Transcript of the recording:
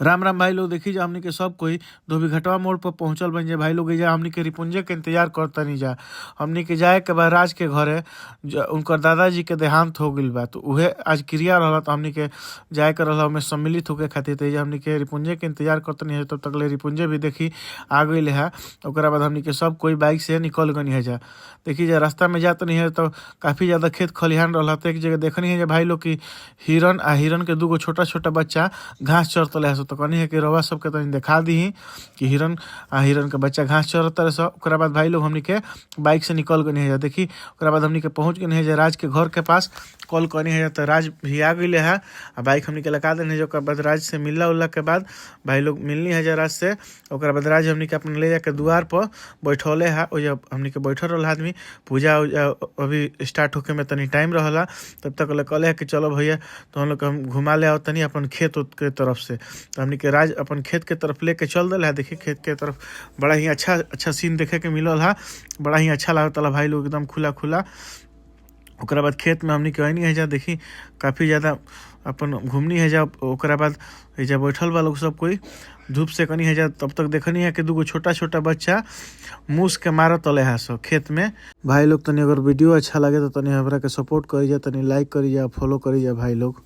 राम राम भाई लोग। देखी जा हमनी के सब कोई धोबीघटवा मोड़ पर पहुंचल बन जे भाई लोग। जा हमनी के रिपुंजे के इंतजार करता नहीं जा। हमनी के जाए के बाद राज के घरे उनकर दादाजी के देहांत हो गइल बा, तो उहे आज क्रिया रहला, तो हमनी के जाए के रहला में सम्मिलित होके खातिर। तो हमनी के रिपुंजे के इंतजार करता नहीं है, तब तक ले रिपुंजे भी देखी आ गई है। ओकरा बाद हमनी के सब कोई बाइक से निकल गनी है जा। देखी जा रास्ता में जाता नहीं है तो काफी ज्यादा खेत खलिहान रहला, तो एक जगह देखनी है भाई लोग की हिरन आ हिरन के दूगो छोटा छोटा बच्चा घास चरतले है। तो कहनी है कि रवा सबके तनी देखा दी कि हिरन के बच्चा घास चरत रहे। ओकरा बाद भाई लोग हमनी के बाइक से निकल गए है। देखी ओकरा बाद हमनी के पहुंच गए है राज के घर के पास। कॉल करनी है तो राज भी आ गई है आ बाइक हमनी के लगा देने है। ओकरा बाद राज से मिलला उल्ला के बाद भाई लोग मिलनी है राज से। ओकरा बाद राज हमनी के अपने ले जाके द्वार पर बैठौले है। हमनी के बैठल रहा आदमी, पूजा अभी स्टार्ट होके में तनी टाइम रहला। तब तक कहले है कि चलो भैया तो हम लोग हम घुमा ले आओ तनी अपन खेत के तरफ से। तो हमनी के राज अपन खेत के तरफ लेके चल दिल है। देखिए खेत के तरफ बड़ा ही अच्छा सीन देखे के मिलल है, बड़ा ही अच्छा लागता भाई लोग, एकदम खुला खुला। ओकरा बाद खेत में हमनी के आईनी है जा। देखी काफ़ी ज़्यादा अपन घूमनी है जा। ओकरा बाद जा बैठल बा लोग सब कोई धूप से कनी है जा। तब तक देखनी है कि दूगो छोटा छोटा बच्चा मूस के मारत तले है सब खेत में। भाई लोग तनी अगर वीडियो अच्छा लगे तो तनी हमरा के सपोर्ट करी जा, तनी लाइक करी जा, फॉलो करी जा भाई लोग।